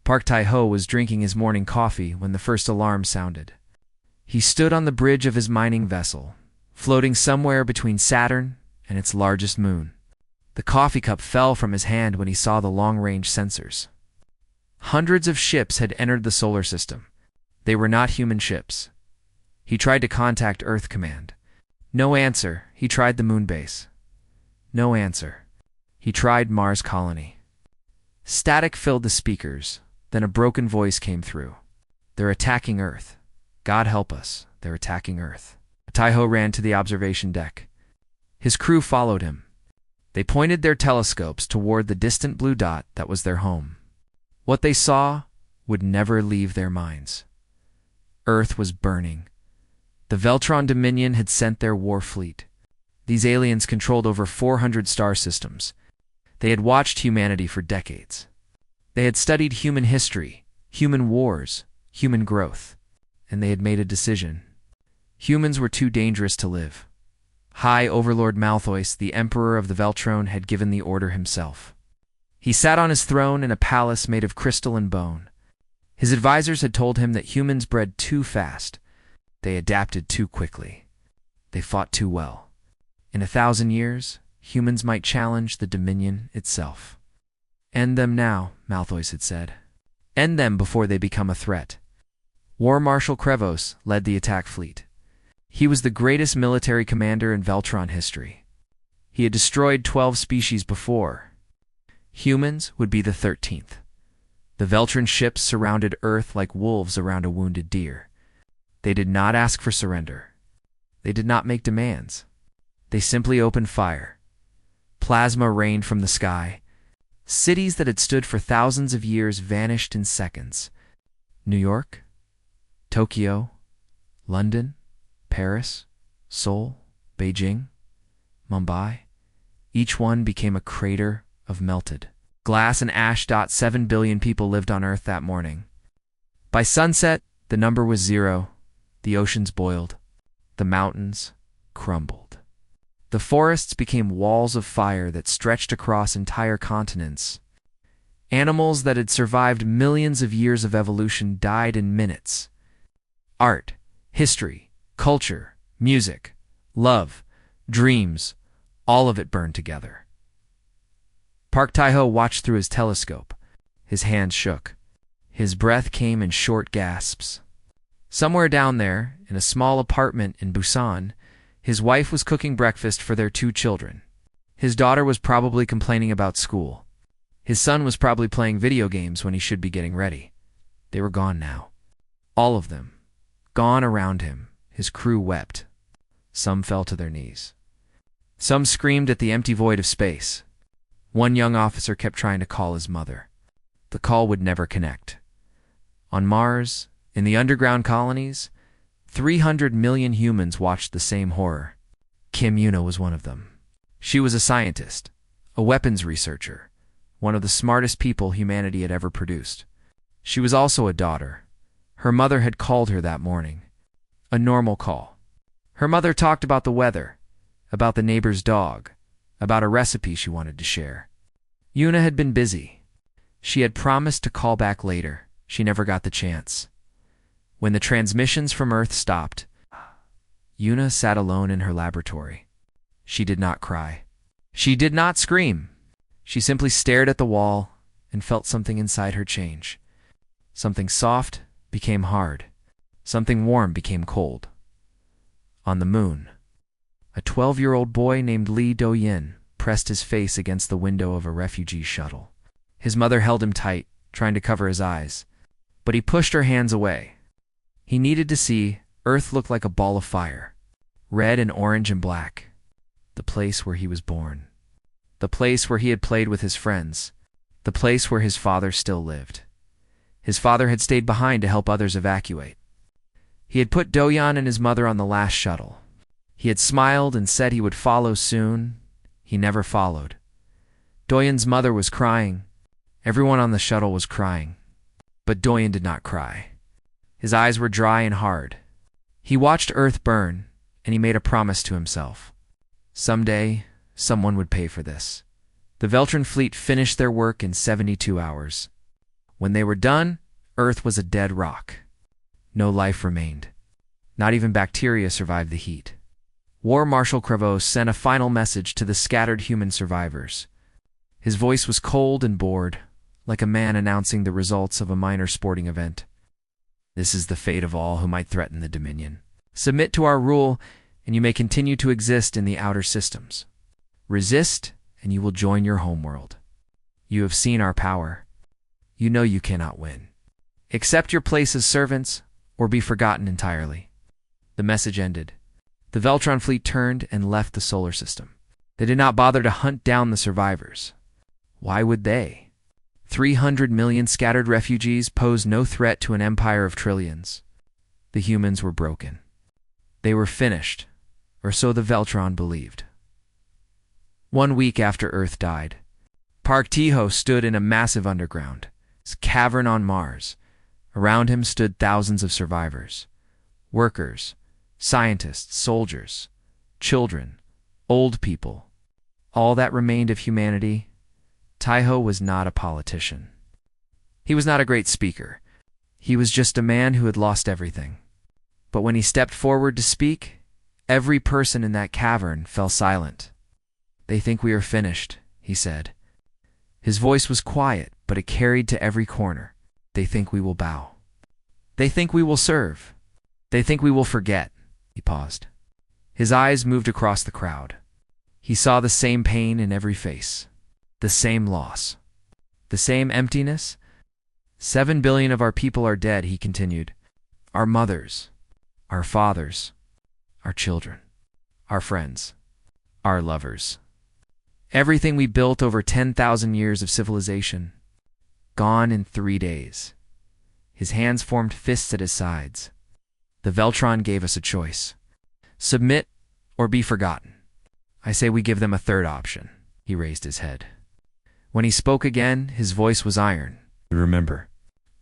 Park Tai-ho was drinking his morning coffee when the first alarm sounded. He stood on the bridge of his mining vessel, floating somewhere between Saturn and its largest moon. The coffee cup fell from his hand when he saw the long-range sensors. Hundreds of ships had entered the solar system. They were not human ships. He tried to contact Earth Command. No answer. He tried the moon base. No answer. He tried Mars Colony. Static filled the speakers. Then a broken voice came through. "They're attacking Earth. God help us. They're attacking Earth." Tai-ho ran to the observation deck. His crew followed him. They pointed their telescopes toward the distant blue dot that was their home. What they saw would never leave their minds. Earth was burning. The Veltron Dominion had sent their war fleet. These aliens controlled over 400 star systems. They had watched humanity for decades. They had studied human history, human wars, human growth, and they had made a decision. Humans were too dangerous to live. High Overlord Malthus, the Emperor of the Veltron, had given the order himself. He sat on his throne in a palace made of crystal and bone. His advisors had told him that humans bred too fast. They adapted too quickly. They fought too well. In 1,000 years, humans might challenge the Dominion itself. "End them now," Malthus had said. "End them before they become a threat." War Marshal Krevos led the attack fleet. He was the greatest military commander in Veltron history. He had destroyed 12 species before. Humans would be the 13th. The Veltron ships surrounded Earth like wolves around a wounded deer. They did not ask for surrender. They did not make demands. They simply opened fire. Plasma rained from the sky. Cities that had stood for thousands of years vanished in seconds. New York, Tokyo, London, Paris, Seoul, Beijing, Mumbai. Each one became a crater of melted glass and ash. 7 billion people lived on Earth that morning. By sunset, the number was 0. The oceans boiled. The mountains crumbled. The forests became walls of fire that stretched across entire continents. Animals that had survived millions of years of evolution died in minutes. Art, history, culture, music, love, dreams, all of it burned together. Park Tai-ho watched through his telescope. His hands shook. His breath came in short gasps. Somewhere down there, in a small apartment in Busan, his wife was cooking breakfast for their 2 children. His daughter was probably complaining about school. His son was probably playing video games when he should be getting ready. They were gone now. All of them. Gone around him. His crew wept. Some fell to their knees. Some screamed at the empty void of space. One young officer kept trying to call his mother. The call would never connect. On Mars, in the underground colonies, 300 million humans watched the same horror. Kim Yuna was one of them. She was a scientist, a weapons researcher, one of the smartest people humanity had ever produced. She was also a daughter. Her mother had called her that morning. A normal call. Her mother talked about the weather, about the neighbor's dog, about a recipe she wanted to share. Yuna had been busy. She had promised to call back later. She never got the chance. When the transmissions from Earth stopped, Yuna sat alone in her laboratory. She did not cry. She did not scream. She simply stared at the wall and felt something inside her change. Something soft became hard. Something warm became cold. On the moon, a 12-year-old boy named Lee Do-yin pressed his face against the window of a refugee shuttle. His mother held him tight, trying to cover his eyes, but he pushed her hands away. He needed to see Earth looked like a ball of fire, red and orange and black. The place where he was born. The place where he had played with his friends. The place where his father still lived. His father had stayed behind to help others evacuate. He had put Do-yan and his mother on the last shuttle. He had smiled and said he would follow soon. He never followed. Do-yan's mother was crying. Everyone on the shuttle was crying. But Do-yan did not cry. His eyes were dry and hard. He watched Earth burn, and he made a promise to himself. Someday, someone would pay for this. The Veltron fleet finished their work in 72 hours. When they were done, Earth was a dead rock. No life remained. Not even bacteria survived the heat. War Marshal Crevaux sent a final message to the scattered human survivors. His voice was cold and bored, like a man announcing the results of a minor sporting event. This is the fate of all who might threaten the Dominion. Submit to our rule, and you may continue to exist in the outer systems. Resist, and you will join your homeworld. You have seen our power. You know you cannot win. Accept your place as servants, or be forgotten entirely. The message ended. The Veltron fleet turned and left the solar system. They did not bother to hunt down the survivors. Why would they? 300 million scattered refugees posed no threat to an empire of trillions. The humans were broken. They were finished, or so the Veltron believed. 1 week after Earth died, Park Tiho stood in a massive underground cavern on Mars. Around him stood thousands of survivors. Workers, scientists, soldiers, children, old people. All that remained of humanity. Tiho was not a politician. He was not a great speaker. He was just a man who had lost everything. But when he stepped forward to speak, every person in that cavern fell silent. "They think we are finished," he said. His voice was quiet, but it carried to every corner. "They think we will bow. They think we will serve. They think we will forget." He paused. His eyes moved across the crowd. He saw the same pain in every face, the same loss, the same emptiness. 7 billion of our people are dead, he continued. Our mothers, our fathers, our children, our friends, our lovers. Everything we built over 10,000 years of civilization, gone in 3 days. His hands formed fists at his sides. The Veltron gave us a choice. Submit or be forgotten. I say we give them a third option. He raised his head. When he spoke again, his voice was iron. Remember,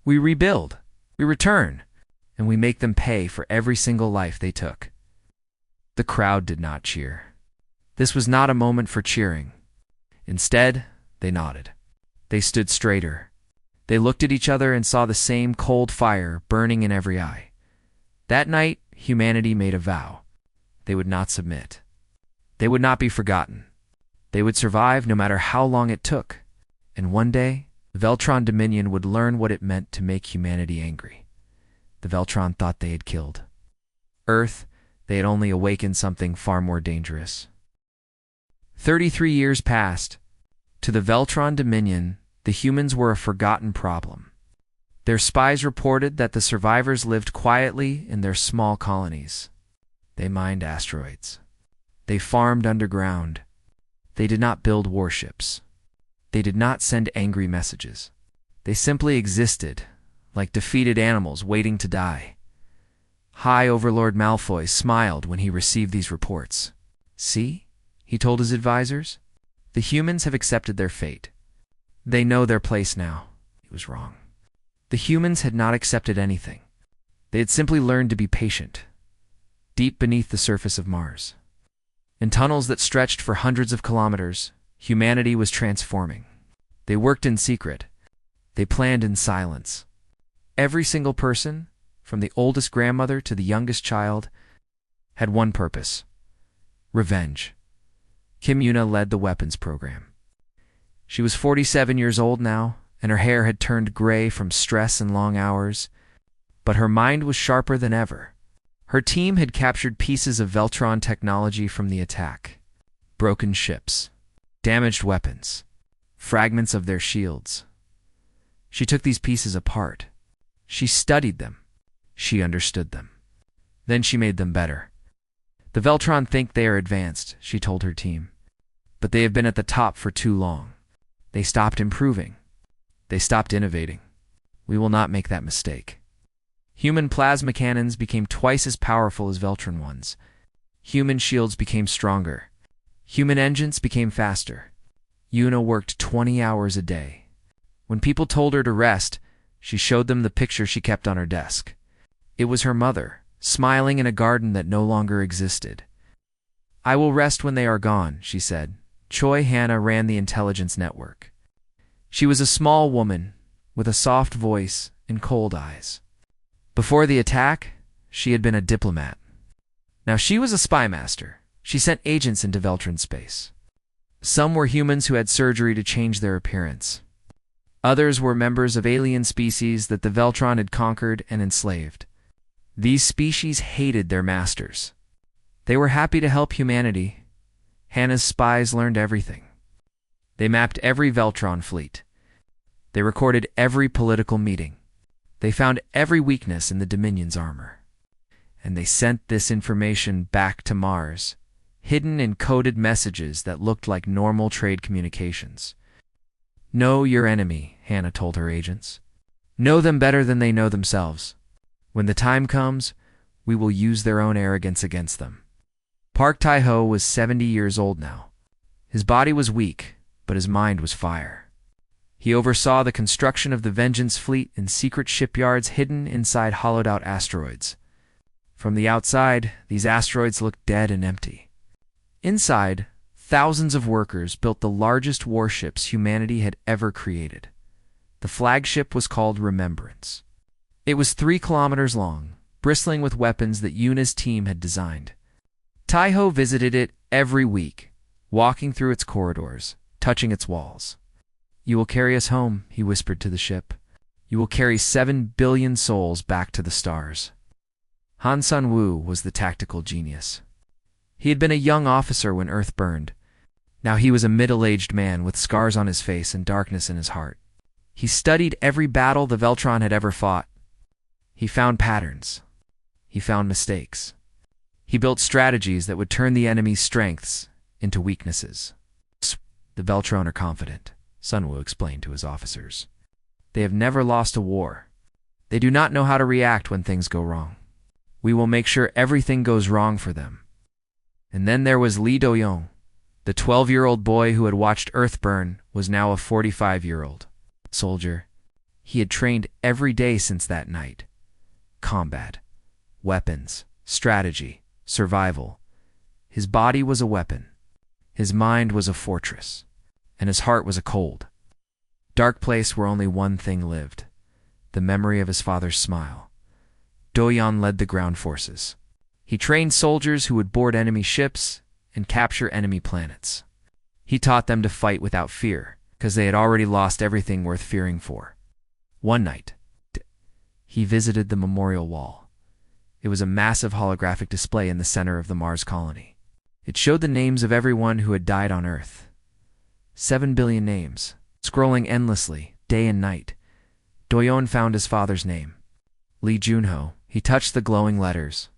we rebuild, we return, and we make them pay for every single life they took. The crowd did not cheer. This was not a moment for cheering. Instead, they nodded. They stood straighter. They looked at each other and saw the same cold fire burning in every eye. That night, humanity made a vow. They would not submit. They would not be forgotten. They would survive no matter how long it took. And one day, the Veltron Dominion would learn what it meant to make humanity angry. The Veltron thought they had killed Earth. They had only awakened something far more dangerous. 33 years passed. To the Veltron Dominion, the humans were a forgotten problem. Their spies reported that the survivors lived quietly in their small colonies. They mined asteroids. They farmed underground. They did not build warships. They did not send angry messages. They simply existed, like defeated animals waiting to die. High Overlord Malfoy smiled when he received these reports. See, he told his advisors, the humans have accepted their fate. They know their place now. He was wrong. The humans had not accepted anything. They had simply learned to be patient, deep beneath the surface of Mars. In tunnels that stretched for hundreds of kilometers, humanity was transforming. They worked in secret. They planned in silence. Every single person, from the oldest grandmother to the youngest child, had one purpose: revenge. Kim Yuna led the weapons program. She was 47 years old now, and her hair had turned gray from stress and long hours, but her mind was sharper than ever. Her team had captured pieces of Veltron technology from the attack: broken ships, damaged weapons, fragments of their shields. She took these pieces apart. She studied them. She understood them. Then she made them better. The Veltron think they are advanced, she told her team. But they have been at the top for too long. They stopped improving. They stopped innovating. We will not make that mistake. Human plasma cannons became twice as powerful as Veltron ones. Human shields became stronger. Human engines became faster. Yuna worked 20 hours a day. When people told her to rest, she showed them the picture she kept on her desk. It was her mother, smiling in a garden that no longer existed. I will rest when they are gone, she said. Choi Hannah ran the intelligence network. She was a small woman, with a soft voice and cold eyes. Before the attack, she had been a diplomat. Now she was a spy master. She sent agents into Veltran space. Some were humans who had surgery to change their appearance. Others were members of alien species that the Veltron had conquered and enslaved. These species hated their masters. They were happy to help humanity. Hannah's spies learned everything. They mapped every Veltron fleet. They recorded every political meeting. They found every weakness in the Dominion's armor. And they sent this information back to Mars, hidden in coded messages that looked like normal trade communications. Know your enemy, Hannah told her agents. Know them better than they know themselves. When the time comes, we will use their own arrogance against them. Park Tai-ho was 70 years old now. His body was weak, but his mind was fire. He oversaw the construction of the Vengeance fleet in secret shipyards hidden inside hollowed-out asteroids. From the outside, these asteroids looked dead and empty. Inside, thousands of workers built the largest warships humanity had ever created. The flagship was called Remembrance. It was 3 kilometers long, bristling with weapons that Yuna's team had designed. Tai-ho visited it every week, walking through its corridors, touching its walls. "You will carry us home," he whispered to the ship. "You will carry 7 billion souls back to the stars." Han Sun-woo was the tactical genius. He had been a young officer when Earth burned. Now he was a middle-aged man with scars on his face and darkness in his heart. He studied every battle the Veltron had ever fought. He found patterns. He found mistakes. He built strategies that would turn the enemy's strengths into weaknesses. "The Veltron are confident," Sun-woo explained to his officers. "They have never lost a war. They do not know how to react when things go wrong. We will make sure everything goes wrong for them." And then there was Lee Do-young. The 12-year-old boy who had watched Earth burn was now a 45-year-old soldier. He had trained every day since that night. Combat, weapons, strategy, survival. His body was a weapon. His mind was a fortress. And his heart was a cold, dark place where only one thing lived: the memory of his father's smile. Do-young led the ground forces. He trained soldiers who would board enemy ships and capture enemy planets. He taught them to fight without fear, because they had already lost everything worth fearing for. One night, he visited the memorial wall. It was a massive holographic display in the center of the Mars colony. It showed the names of everyone who had died on Earth. 7 billion names, scrolling endlessly, day and night. Do-young found his father's name. Lee Junho. He touched the glowing letters.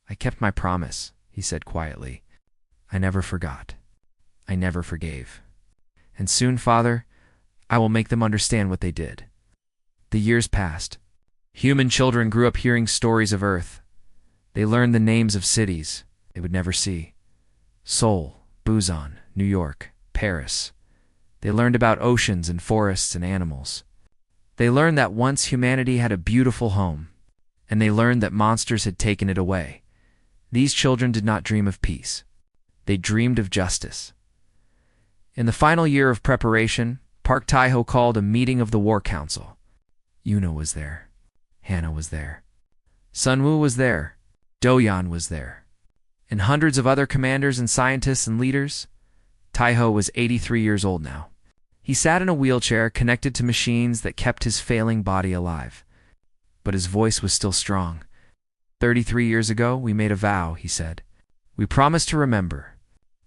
"I kept my promise," he said quietly. "I never forgot. I never forgave. And soon, Father, I will make them understand what they did." The years passed. Human children grew up hearing stories of Earth. They learned the names of cities they would never see. Seoul, Busan, New York, Paris. They learned about oceans and forests and animals. They learned that once humanity had a beautiful home, and they learned that monsters had taken it away. These children did not dream of peace. They dreamed of justice. In the final year of preparation, Park Tai-ho called a meeting of the War Council. Yuna was there. Hannah was there. Sun-woo was there. Do-young was there. And hundreds of other commanders and scientists and leaders. Tai-ho was 83 years old now. He sat in a wheelchair connected to machines that kept his failing body alive. But his voice was still strong. 33 years ago, we made a vow, he said. We promised to remember.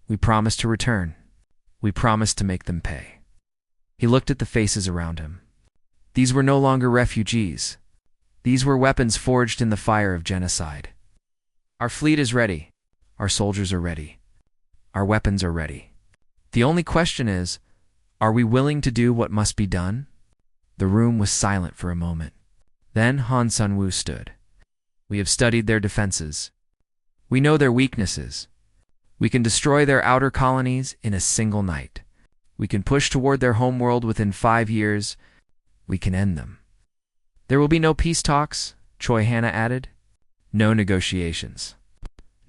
We promised to return. We promised to make them pay. He looked at the faces around him. These were no longer refugees. These were weapons forged in the fire of genocide. Our fleet is ready. Our soldiers are ready. Our weapons are ready. The only question is, are we willing to do what must be done? The room was silent for a moment. Then Han Sun-woo stood. We have studied their defenses. We know their weaknesses. We can destroy their outer colonies in a single night. We can push toward their homeworld within 5 years. We can end them. There will be no peace talks, Choi Hannah added. No negotiations.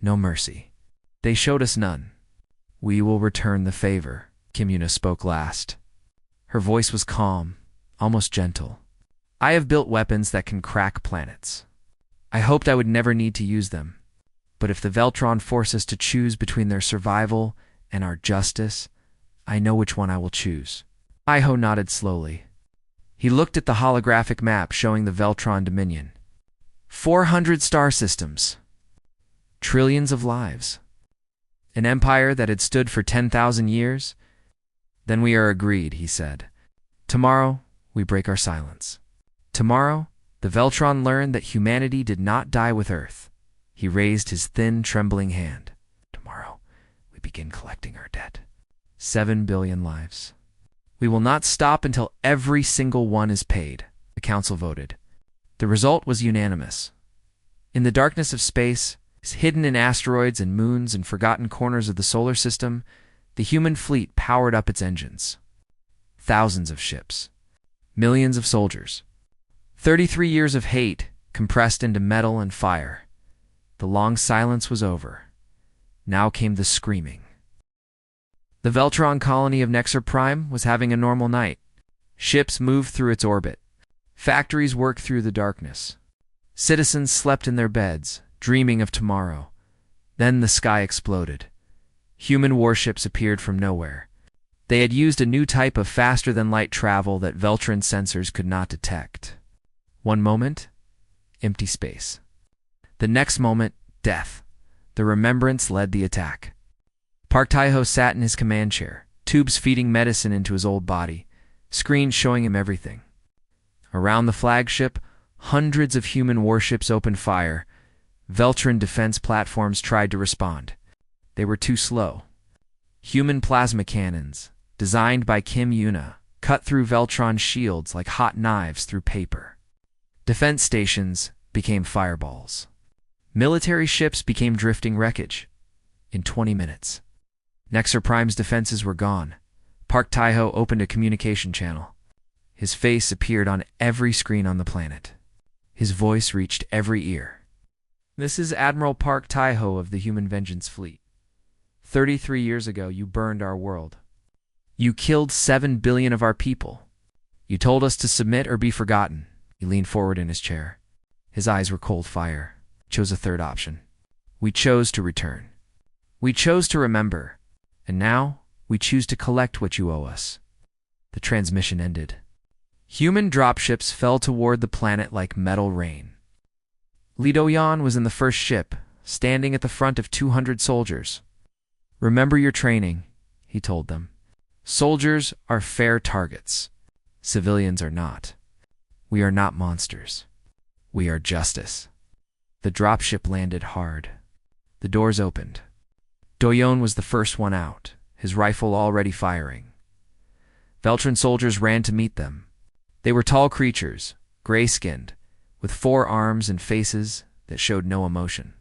No mercy. They showed us none. We will return the favor, Kim Yuna spoke last. Her voice was calm, almost gentle. I have built weapons that can crack planets. I hoped I would never need to use them. But if the Veltron force us to choose between their survival and our justice, I know which one I will choose. Tycho nodded slowly. He looked at the holographic map showing the Veltron Dominion. 400 star systems. Trillions of lives. An empire that had stood for 10,000 years? Then we are agreed, he said. Tomorrow, we break our silence. Tomorrow, the Veltron learned that humanity did not die with Earth. He raised his thin, trembling hand. Tomorrow, we begin collecting our debt. 7 billion lives. We will not stop until every single one is paid, the council voted. The result was unanimous. In the darkness of space, hidden in asteroids and moons and forgotten corners of the solar system, the human fleet powered up its engines. Thousands of ships. Millions of soldiers. 33 years of hate compressed into metal and fire. The long silence was over. Now came the screaming. The Veltron colony of Nexer Prime was having a normal night. Ships moved through its orbit. Factories worked through the darkness. Citizens slept in their beds, dreaming of tomorrow. Then the sky exploded. Human warships appeared from nowhere. They had used a new type of faster-than-light travel that Veltron sensors could not detect. One moment, empty space. The next moment, death. The Remembrance led the attack. Park Tae-ho sat in his command chair, tubes feeding medicine into his old body, screens showing him everything. Around the flagship, hundreds of human warships opened fire. Veltron defense platforms tried to respond. They were too slow. Human plasma cannons, designed by Kim Yuna, cut through Veltron shields like hot knives through paper. Defense stations became fireballs. Military ships became drifting wreckage. In 20 minutes. Nexer Prime's defenses were gone. Park Tae-ho opened a communication channel. His face appeared on every screen on the planet. His voice reached every ear. This is Admiral Park Tae-ho of the Human Vengeance Fleet. 33 years ago, you burned our world. You killed 7 billion of our people. You told us to submit or be forgotten. He leaned forward in his chair. His eyes were cold fire. He chose a third option. We chose to return. We chose to remember. And now, we choose to collect what you owe us. The transmission ended. Human dropships fell toward the planet like metal rain. Lee Do-yan was in the first ship, standing at the front of 200 soldiers. Remember your training, he told them. Soldiers are fair targets. Civilians are not. We are not monsters. We are justice. The dropship landed hard. The doors opened. Do-yan was the first one out, his rifle already firing. Veltron soldiers ran to meet them. They were tall creatures, gray-skinned, with 4 arms and faces that showed no emotion.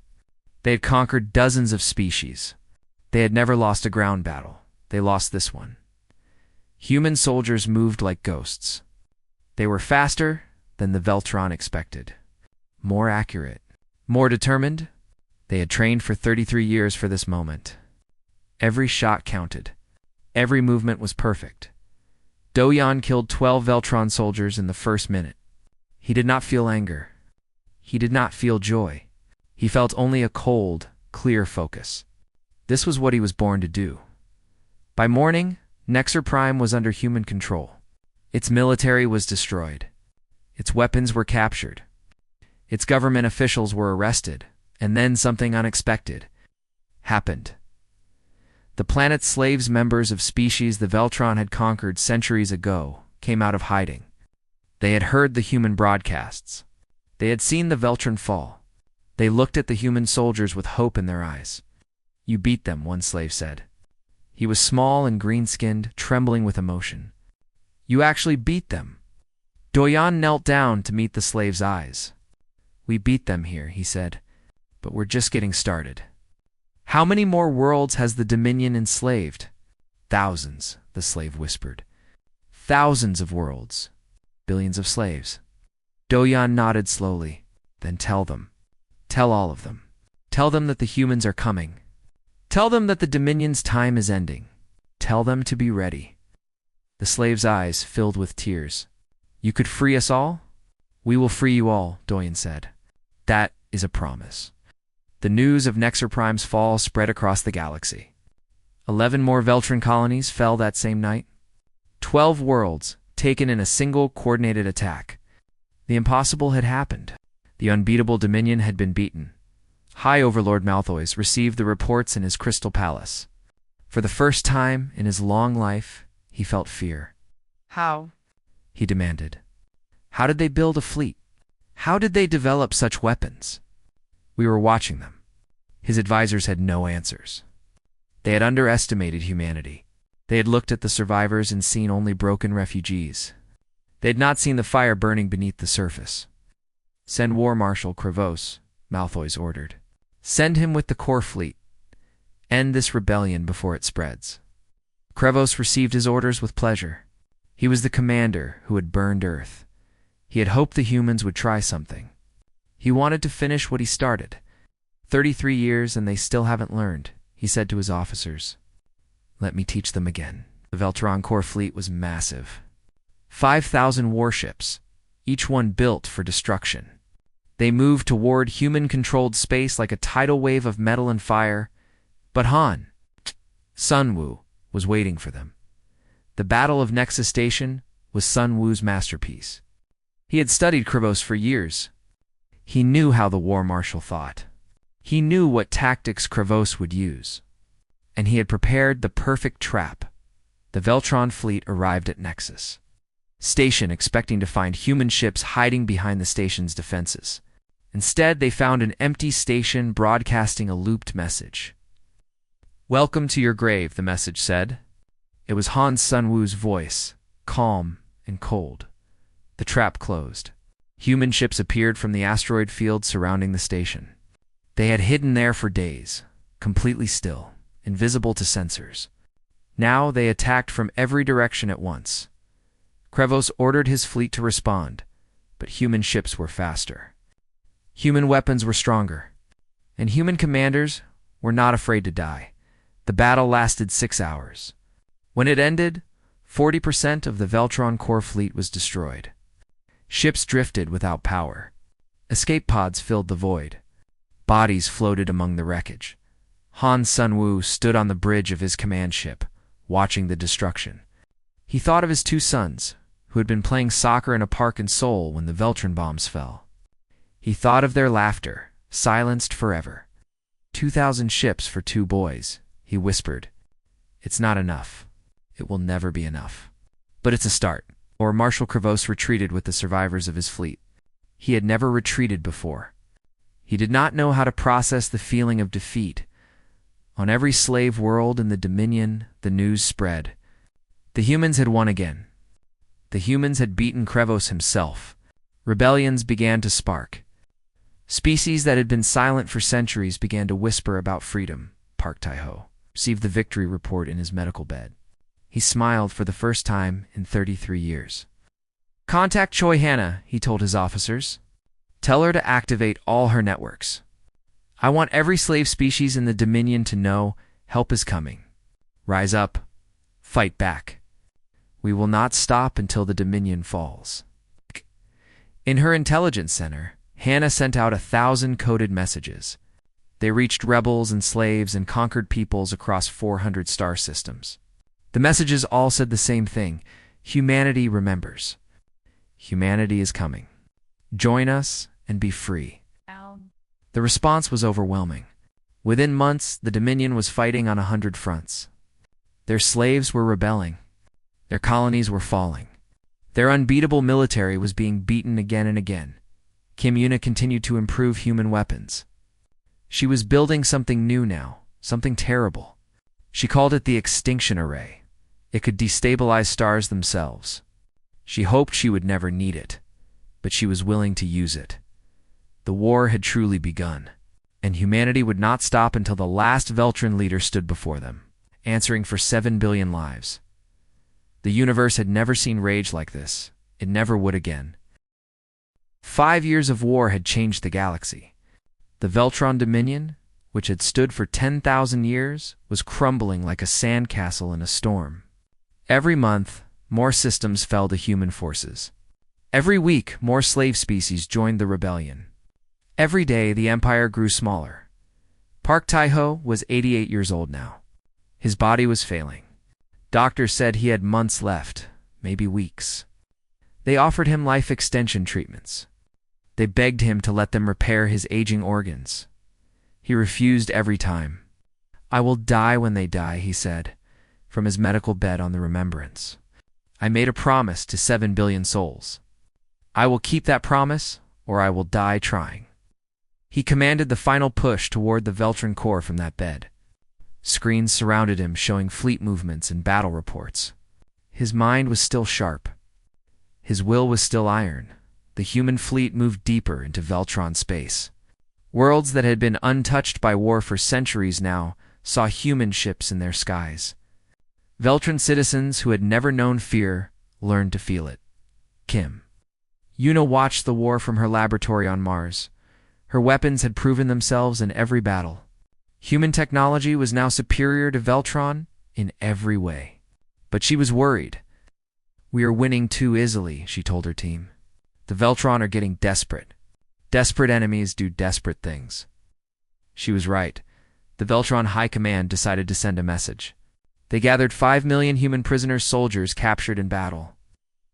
They had conquered dozens of species. They had never lost a ground battle. They lost this one. Human soldiers moved like ghosts. They were faster than the Veltron expected. More accurate. More determined. They had trained for 33 years for this moment. Every shot counted. Every movement was perfect. Do-yan killed 12 Veltron soldiers in the first minute. He did not feel anger. He did not feel joy. He felt only a cold, clear focus. This was what he was born to do. By morning, Nexer Prime was under human control. Its military was destroyed. Its weapons were captured. Its government officials were arrested, and then something unexpected happened. The planet's slaves, members of species the Veltron had conquered centuries ago, came out of hiding. They had heard the human broadcasts. They had seen the Veltron fall. They looked at the human soldiers with hope in their eyes. You beat them, one slave said. He was small and green-skinned, trembling with emotion. You actually beat them. Do-yan knelt down to meet the slave's eyes. We beat them here, he said, but we're just getting started. How many more worlds has the Dominion enslaved? Thousands, the slave whispered. Thousands of worlds. Billions of slaves. Do-yan nodded slowly. Then tell them. Tell all of them. Tell them that the humans are coming. Tell them that the Dominion's time is ending. Tell them to be ready. The slave's eyes filled with tears. You could free us all? We will free you all, Doyen said. That is a promise. The news of Nexer Prime's fall spread across the galaxy. 11 more Veltran colonies fell that same night. 12 worlds taken in a single coordinated attack. The impossible had happened. The unbeatable Dominion had been beaten. High Overlord Malthois received the reports in his crystal palace. For the first time in his long life, he felt fear. How? He demanded. How did they build a fleet? How did they develop such weapons? We were watching them. His advisors had no answers. They had underestimated humanity. They had looked at the survivors and seen only broken refugees. They had not seen the fire burning beneath the surface. Send War Marshal Krivos, Malthois ordered. Send him with the core fleet. End this rebellion before it spreads. Krivos received his orders with pleasure. He was the commander who had burned Earth. He had hoped the humans would try something. He wanted to finish what he started. 33 years and they still haven't learned, he said to his officers. Let me teach them again. The Veltron core fleet was massive. 5,000 warships, each one built for destruction. They moved toward human-controlled space like a tidal wave of metal and fire. But Sun Wu, was waiting for them. The Battle of Nexus Station was Sun Wu's masterpiece. He had studied Krivos for years. He knew how the War Marshal thought. He knew what tactics Krivos would use. And he had prepared the perfect trap. The Veltron fleet arrived at Nexus Station expecting to find human ships hiding behind the station's defenses. Instead, they found an empty station broadcasting a looped message. Welcome to your grave, the message said. It was Han Sun Wu's voice, calm and cold. The trap closed. Human ships appeared from the asteroid field surrounding the station. They had hidden there for days, completely still, invisible to sensors. Now they attacked from every direction at once. Krivos ordered his fleet to respond, but human ships were faster. Human weapons were stronger, and human commanders were not afraid to die. The battle lasted 6 hours. When it ended, 40% of the Veltron core fleet was destroyed. Ships drifted without power. Escape pods filled the void. Bodies floated among the wreckage. Han Sun Wu stood on the bridge of his command ship, watching the destruction. He thought of his 2 sons, who had been playing soccer in a park in Seoul when the Veltron bombs fell. He thought of their laughter, silenced forever. 2,000 ships for 2 boys, he whispered. It's not enough. It will never be enough. But it's a start. Or Marshal Krivos retreated with the survivors of his fleet. He had never retreated before. He did not know how to process the feeling of defeat. On every slave world in the Dominion, the news spread. The humans had won again. The humans had beaten Krivos himself. Rebellions began to spark. Species that had been silent for centuries began to whisper about freedom. Park Tai-ho received the victory report in his medical bed. He smiled for the first time in 33 years. Contact Choi Hannah, he told his officers. Tell her to activate all her networks. I want every slave species in the Dominion to know help is coming. Rise up. Fight back. We will not stop until the Dominion falls. In her intelligence center, Hannah sent out 1,000 coded messages. They reached rebels and slaves and conquered peoples across 400 star systems. The messages all said the same thing. Humanity remembers. Humanity is coming. Join us and be free. The response was overwhelming. Within months, the Dominion was fighting on 100 fronts. Their slaves were rebelling. Their colonies were falling. Their unbeatable military was being beaten again and again. Kim Yuna continued to improve human weapons. She was building something new now, something terrible. She called it the Extinction Array. It could destabilize stars themselves. She hoped she would never need it, but she was willing to use it. The war had truly begun, and humanity would not stop until the last Veltran leader stood before them, answering for 7 billion lives. The universe had never seen rage like this. It never would again. 5 years of war had changed the galaxy. The Veltron Dominion, which had stood for 10,000 years, was crumbling like a sandcastle in a storm. Every month, more systems fell to human forces. Every week, more slave species joined the rebellion. Every day, the empire grew smaller. Park Tai-ho was 88 years old now. His body was failing. Doctors said he had months left, maybe weeks. They offered him life extension treatments. They begged him to let them repair his aging organs. He refused every time. "I will die when they die," he said, from his medical bed on the Remembrance. "I made a promise to 7 billion souls. I will keep that promise, or I will die trying." He commanded the final push toward the Veltron core from that bed. Screens surrounded him, showing fleet movements and battle reports. His mind was still sharp. His will was still iron. The human fleet moved deeper into Veltron space. Worlds that had been untouched by war for centuries now saw human ships in their skies. Veltron citizens who had never known fear learned to feel it. Kim. Yuna watched the war from her laboratory on Mars. Her weapons had proven themselves in every battle. Human technology was now superior to Veltron in every way. But she was worried. "We are winning too easily," she told her team. "The Veltron are getting desperate. Desperate enemies do desperate things." She was right. The Veltron High Command decided to send a message. They gathered 5 million human prisoners, soldiers captured in battle.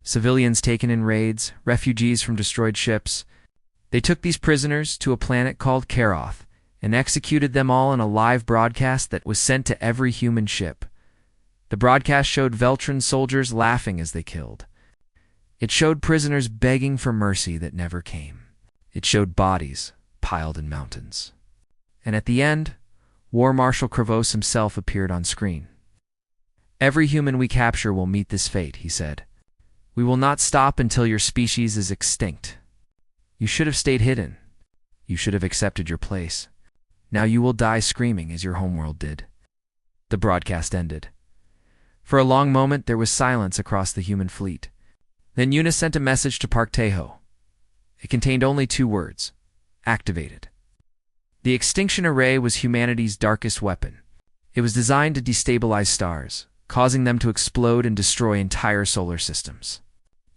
Civilians taken in raids, refugees from destroyed ships. They took these prisoners to a planet called Karoth and executed them all in a live broadcast that was sent to every human ship. The broadcast showed Veltron soldiers laughing as they killed. It showed prisoners begging for mercy that never came. It showed bodies piled in mountains. And at the end, War Marshal Krivos himself appeared on screen. "Every human we capture will meet this fate," he said. "We will not stop until your species is extinct. You should have stayed hidden. You should have accepted your place. Now you will die screaming as your homeworld did." The broadcast ended. For a long moment, there was silence across the human fleet. Then Yuna sent a message to Park Tai-ho. It contained only 2 words: activated. The extinction array was humanity's darkest weapon. It was designed to destabilize stars, causing them to explode and destroy entire solar systems.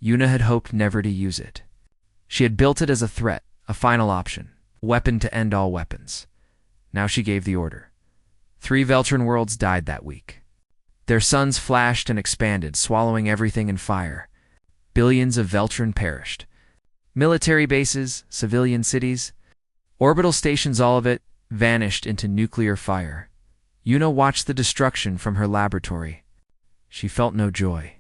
Yuna had hoped never to use it. She had built it as a threat, a final option, a weapon to end all weapons. Now she gave the order. 3 Veltron worlds died that week. Their suns flashed and expanded, swallowing everything in fire. Billions of Veltron perished. Military bases, civilian cities, orbital stations, all of it vanished into nuclear fire. Yuna watched the destruction from her laboratory. She felt no joy,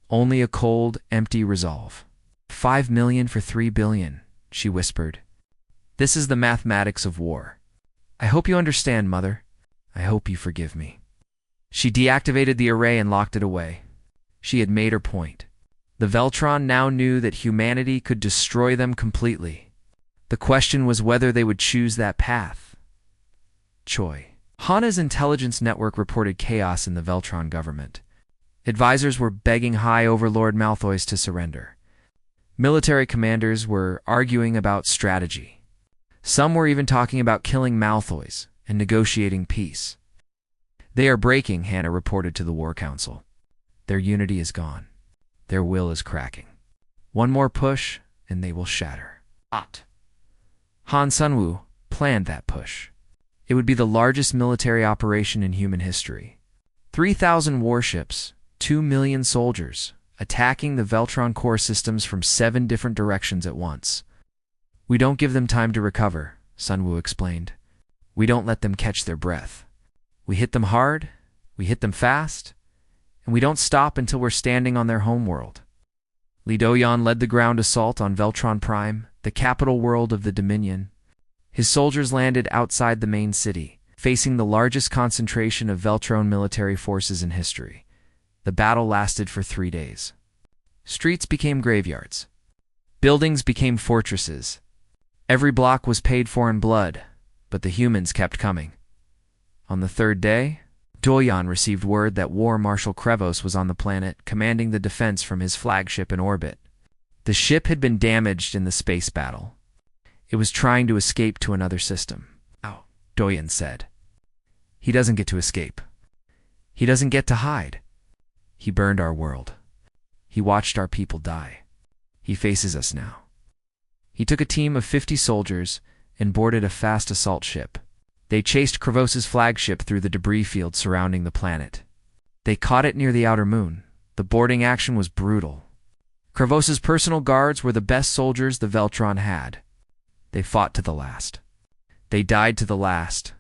only a cold, empty resolve. 5 million for 3 billion, she whispered. "This is the mathematics of war. I hope you understand, Mother. I hope you forgive me." She deactivated the array and locked it away. She had made her point. The Veltron now knew that humanity could destroy them completely. The question was whether they would choose that path. Choi. Hana's intelligence network reported chaos in the Veltron government. Advisors were begging High Overlord Malthois to surrender. Military commanders were arguing about strategy. Some were even talking about killing Malthois and negotiating peace. "They are breaking," Hana reported to the War Council. "Their unity is gone. Their will is cracking. One more push, and they will shatter." Han Sunwoo planned that push. It would be the largest military operation in human history. 3,000 warships, 2 million soldiers, attacking the Veltron core systems from 7 different directions at once. "We don't give them time to recover," Sunwoo explained. "We don't let them catch their breath. We hit them hard, we hit them fast, and we don't stop until we're standing on their homeworld." Lee Do-yeon led the ground assault on Veltron Prime, the capital world of the Dominion. His soldiers landed outside the main city, facing the largest concentration of Veltron military forces in history. The battle lasted for 3 days. Streets became graveyards. Buildings became fortresses. Every block was paid for in blood, but the humans kept coming. On the 3rd day, Do-yeon received word that War Marshal Krivos was on the planet, commanding the defense from his flagship in orbit. The ship had been damaged in the space battle. It was trying to escape to another system. Do-yeon said. "He doesn't get to escape. He doesn't get to hide. He burned our world. He watched our people die. He faces us now. He took a team of 50 soldiers and boarded a fast assault ship. They chased Kravos' flagship through the debris field surrounding the planet. They caught it near the outer moon. The boarding action was brutal. Kravos' personal guards were the best soldiers the Veltron had. They fought to the last. They died to the last.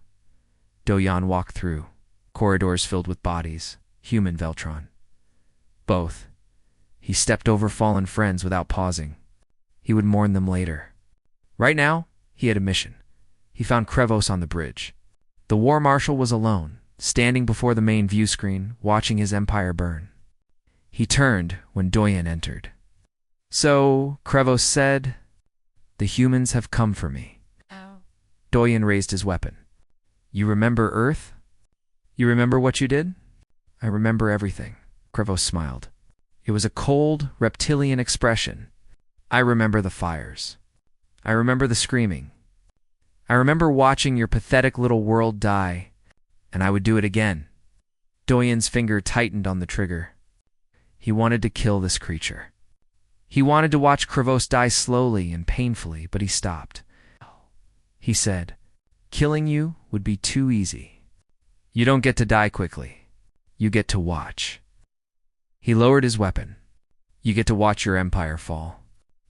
Doyan walked through, corridors filled with bodies, human Veltron. Both. He stepped over fallen friends without pausing. He would mourn them later. Right now, he had a mission. He found Kravos on the bridge. The war marshal was alone, standing before the main view screen, watching his empire burn. He turned when Doyan entered. "So," Kravos said, "the humans have come for me." Ow. Doyan raised his weapon. "You remember Earth? You remember what you did?" "I remember everything," Kravos smiled. It was a cold, reptilian expression. "I remember the fires. I remember the screaming. I remember watching your pathetic little world die, and I would do it again." Doyan's finger tightened on the trigger. He wanted to kill this creature. He wanted to watch Kravos die slowly and painfully, but he stopped. He said, "Killing you would be too easy. You don't get to die quickly. You get to watch." He lowered his weapon. "You get to watch your empire fall.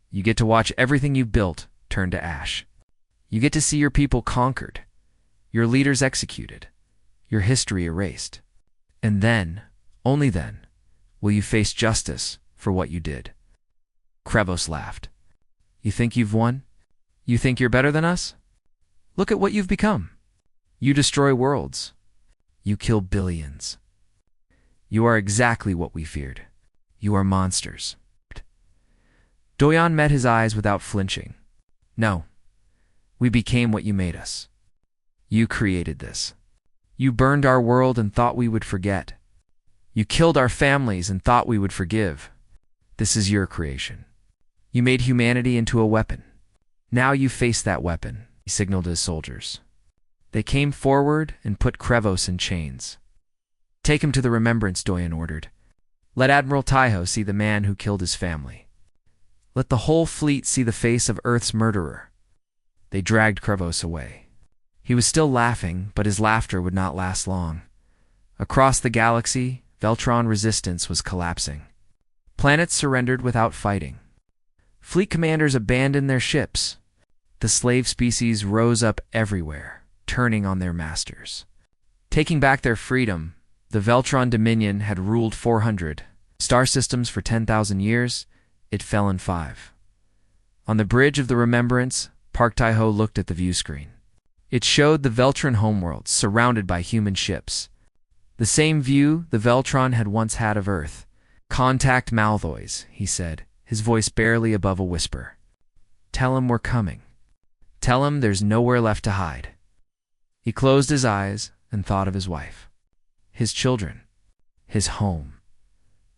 You get to watch everything you built turn to ash. You get to see your people conquered, your leaders executed, your history erased. And then, only then, will you face justice for what you did." Kravos laughed. "You think you've won? You think you're better than us? Look at what you've become. You destroy worlds. You kill billions. You are exactly what we feared. You are monsters." Doyan met his eyes without flinching. "No. We became what you made us. You created this. You burned our world and thought we would forget. You killed our families and thought we would forgive. This is your creation. You made humanity into a weapon. Now you face that weapon," he signaled his soldiers. They came forward and put Kravos in chains. "Take him to the remembrance," Doyan ordered. "Let Admiral Taiho see the man who killed his family. Let the whole fleet see the face of Earth's murderer." They dragged Kravos away. He was still laughing, but his laughter would not last long. Across the galaxy, Veltron resistance was collapsing. Planets surrendered without fighting. Fleet commanders abandoned their ships. The slave species rose up everywhere, turning on their masters. Taking back their freedom, the Veltron Dominion had ruled 400 star systems for 10,000 years. It fell in 5. On the bridge of the Remembrance, Park Taiho looked at the view screen. It showed the Veltron homeworld surrounded by human ships. The same view the Veltron had once had of Earth. "Contact Malthois," he said, his voice barely above a whisper. "Tell him we're coming. Tell him there's nowhere left to hide." He closed his eyes and thought of his wife, his children, his home.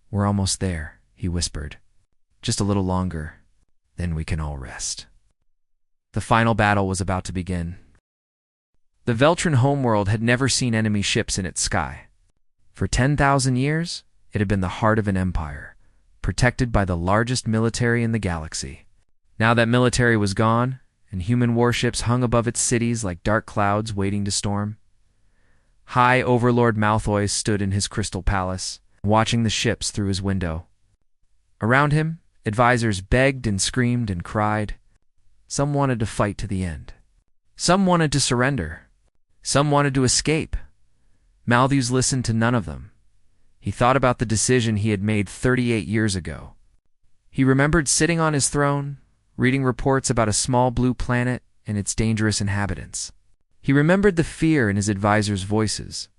"We're almost there," he whispered. "Just a little longer, then we can all rest." The final battle was about to begin. The Veltron homeworld had never seen enemy ships in its sky. For 10,000 years, it had been the heart of an empire, protected by the largest military in the galaxy. Now that military was gone, and human warships hung above its cities like dark clouds waiting to storm. High Overlord Malthois stood in his crystal palace, watching the ships through his window. Around him, advisors begged and screamed and cried. Some wanted to fight to the end. Some wanted to surrender. Some wanted to escape. Malthois listened to none of them. He thought about the decision he had made 38 years ago. He remembered sitting on his throne, reading reports about a small blue planet and its dangerous inhabitants. He remembered the fear in his advisors' voices.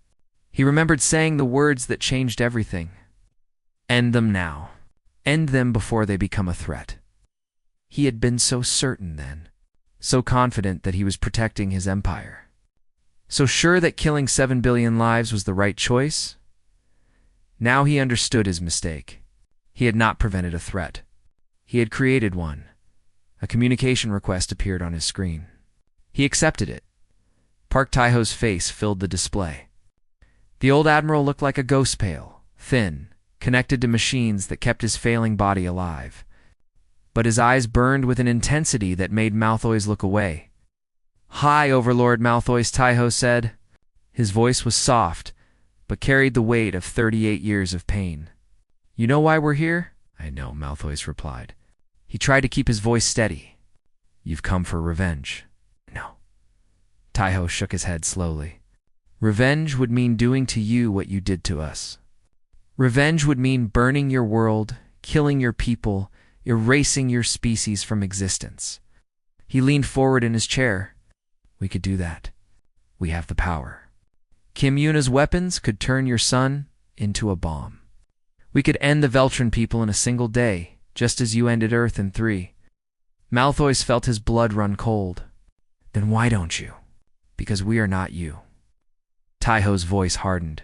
He remembered saying the words that changed everything. End them now. End them before they become a threat. He had been so certain then, so confident that he was protecting his empire. So sure that killing 7 billion lives was the right choice. Now he understood his mistake. He had not prevented a threat. He had created one. A communication request appeared on his screen. He accepted it. Park Taiho's face filled the display. The old admiral looked like a ghost pale, thin, connected to machines that kept his failing body alive. but his eyes burned with an intensity that made Malfoy's look away. "Hi, Overlord Malfoy's Taiho said. His voice was soft, but carried the weight of 38 years of pain. "You know why we're here?" "I know," Malfoy's replied. He tried to keep his voice steady. "You've come for revenge." "No." Taiho shook his head slowly. "Revenge would mean doing to you what you did to us. Revenge would mean burning your world, killing your people, erasing your species from existence." He leaned forward in his chair. "We could do that. We have the power. Kim Yuna's weapons could turn your son into a bomb. We could end the Veltran people in a single day, just as you ended Earth in 3. Malfoy felt his blood run cold. "Then why don't you?" "Because we are not you." Taiho's voice hardened.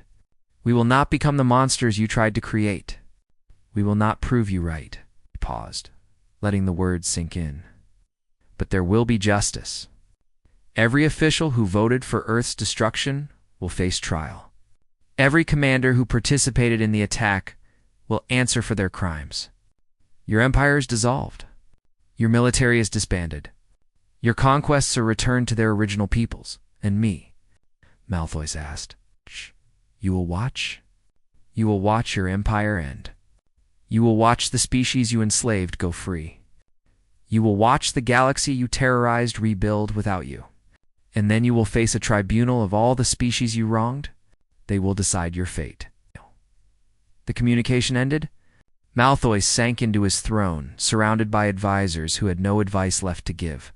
"We will not become the monsters you tried to create. We will not prove you right." He paused, letting the words sink in. "But there will be justice. Every official who voted for Earth's destruction will face trial. Every commander who participated in the attack will answer for their crimes. Your empire is dissolved. Your military is disbanded. Your conquests are returned to their original peoples. And me," Malfoy asked, "you will watch? You will watch your empire end. You will watch the species you enslaved go free. You will watch the galaxy you terrorized rebuild without you. And then you will face a tribunal of all the species you wronged. They will decide your fate." The communication ended. Malfoy sank into his throne, surrounded by advisors who had no advice left to give.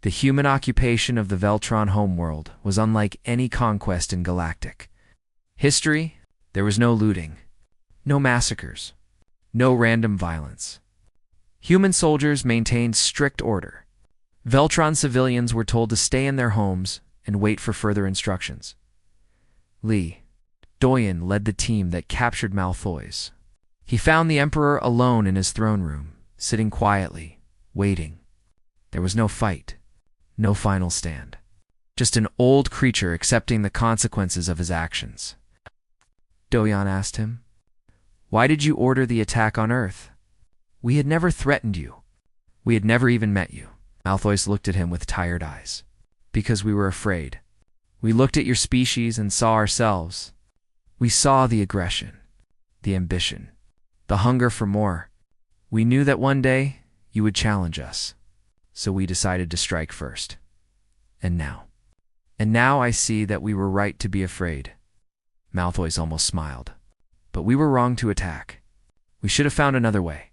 The human occupation of the Veltron homeworld was unlike any conquest in Galactic history. There was no looting, no massacres, no random violence. Human soldiers maintained strict order. Veltron civilians were told to stay in their homes and wait for further instructions. Li Doyen led the team that captured Malfoy's. He found the Emperor alone in his throne room, sitting quietly, waiting. There was no fight, no final stand. Just an old creature accepting the consequences of his actions. Doyen asked him, "Why did you order the attack on Earth? We had never threatened you. We had never even met you." Malfoy looked at him with tired eyes. "Because we were afraid. We looked at your species and saw ourselves. We saw the aggression, the ambition, the hunger for more. We knew that one day you would challenge us, so we decided to strike first. And now I see that we were right to be afraid." Malfoy almost smiled. "But we were wrong to attack. We should have found another way.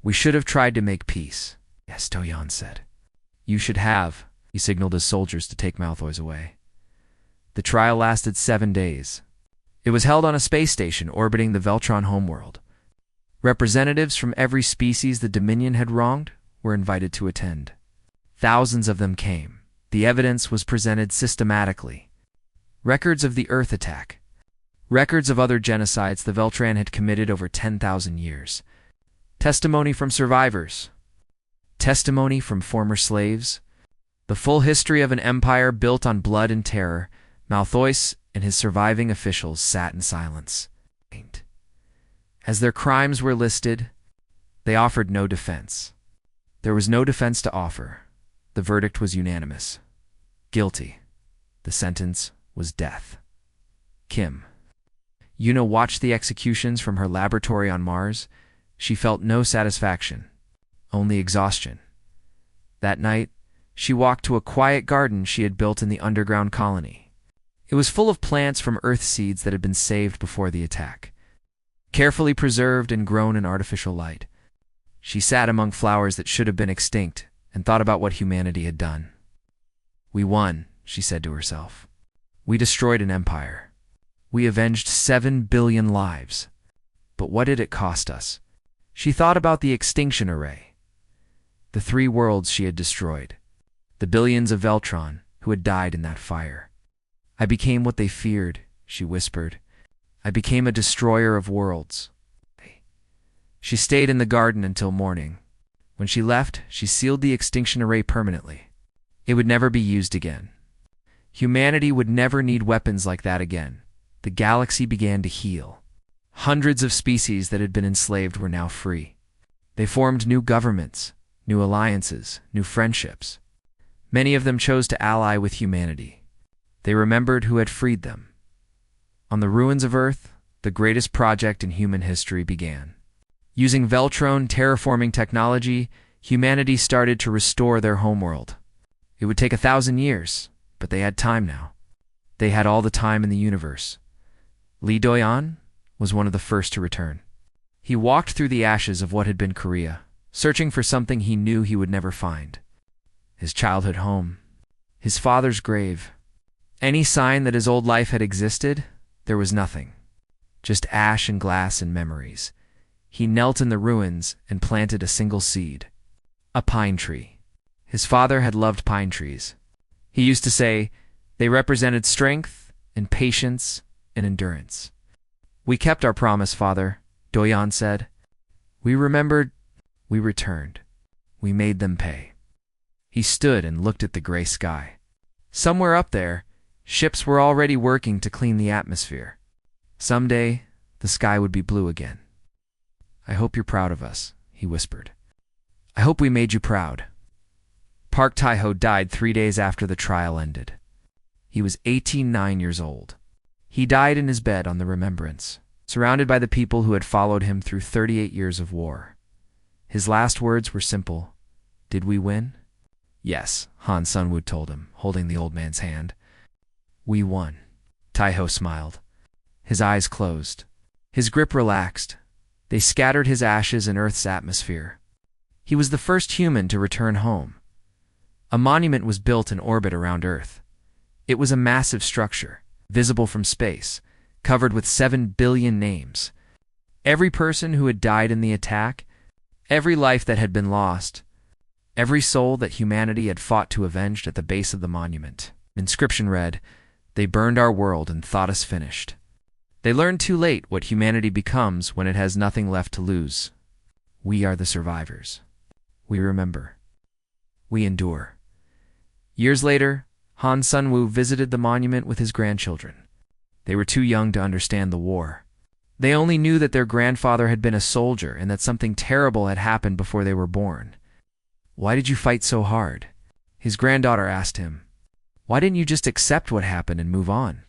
We should have tried to make peace." "Yes," Doyen said. "You should have." He signaled his soldiers to take Malfoy away. The trial lasted 7 days. It was held on a space station orbiting the Veltron homeworld. Representatives from every species the Dominion had wronged were invited to attend. Thousands of them came. The evidence was presented systematically. Records of the Earth attack. Records of other genocides the Veltran had committed over 10,000 years. Testimony from survivors. Testimony from former slaves. The full history of an empire built on blood and terror. Malfoy and his surviving officials sat in silence. As their crimes were listed, they offered no defense. There was no defense to offer. The verdict was unanimous. Guilty. The sentence was death. Kim Yuna watched the executions from her laboratory on Mars. She felt no satisfaction, only exhaustion. That night, she walked to a quiet garden she had built in the underground colony. It was full of plants from Earth seeds that had been saved before the attack, carefully preserved and grown in artificial light. She sat among flowers that should have been extinct and thought about what humanity had done. "We won," she said to herself. "We destroyed an empire. We avenged 7 billion lives. But what did it cost us?" She thought about the extinction array, the 3 worlds she had destroyed, the billions of Veltron who had died in that fire. "I became what they feared," she whispered. "I became a destroyer of worlds." She stayed in the garden until morning. When she left, she sealed the extinction array permanently. It would never be used again. Humanity would never need weapons like that again. The galaxy began to heal. Hundreds of species that had been enslaved were now free. They formed new governments, new alliances, new friendships. Many of them chose to ally with humanity. They remembered who had freed them. On the ruins of Earth, the greatest project in human history began. Using Veltron terraforming technology, humanity started to restore their homeworld. It would take 1,000 years, but they had time now. They had all the time in the universe. Lee Doyan was one of the first to return. He walked through the ashes of what had been Korea, searching for something he knew he would never find. His childhood home, his father's grave. Any sign that his old life had existed, there was nothing. Just ash and glass and memories. He knelt in the ruins and planted a single seed. A pine tree. His father had loved pine trees. He used to say, they represented strength and patience and endurance. We kept our promise, Father, Doyan said. We remembered, we returned. We made them pay. He stood and looked at the gray sky. Somewhere up there, ships were already working to clean the atmosphere. Someday, the sky would be blue again. I hope you're proud of us, he whispered. I hope we made you proud. Park Tae-ho died 3 days after the trial ended. He was 89 years old. He died in his bed on the Remembrance, surrounded by the people who had followed him through 38 years of war. His last words were simple. Did we win? Yes, Han Sun-woo told him, holding the old man's hand. We won. Tae-ho smiled. His eyes closed. His grip relaxed. They scattered his ashes in Earth's atmosphere. He was the first human to return home. A monument was built in orbit around Earth. It was a massive structure, visible from space, covered with 7 billion names. Every person who had died in the attack, every life that had been lost, every soul that humanity had fought to avenge at the base of the monument. Inscription read, "They burned our world and thought us finished. They learned too late what humanity becomes when it has nothing left to lose. We are the survivors. We remember. We endure." Years later, Han Sun-woo visited the monument with his grandchildren. They were too young to understand the war. They only knew that their grandfather had been a soldier and that something terrible had happened before they were born. Why did you fight so hard? His granddaughter asked him. Why didn't you just accept what happened and move on?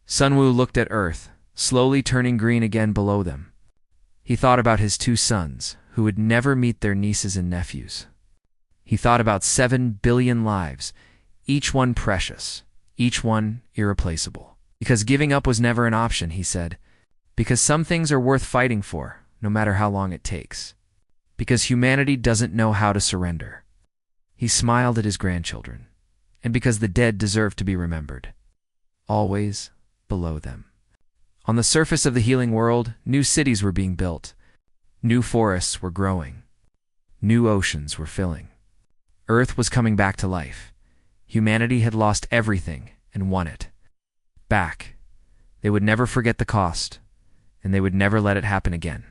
Sun-woo looked at Earth, slowly turning green again below them. He thought about his 2 sons, who would never meet their nieces and nephews. He thought about 7 billion lives, each one precious, each one irreplaceable. Because giving up was never an option, he said. Because some things are worth fighting for, no matter how long it takes. Because humanity doesn't know how to surrender. He smiled at his grandchildren. And because the dead deserve to be remembered. Always below them. On the surface of the healing world, new cities were being built. New forests were growing. New oceans were filling. Earth was coming back to life. Humanity had lost everything and won it. Back. They would never forget the cost, and they would never let it happen again.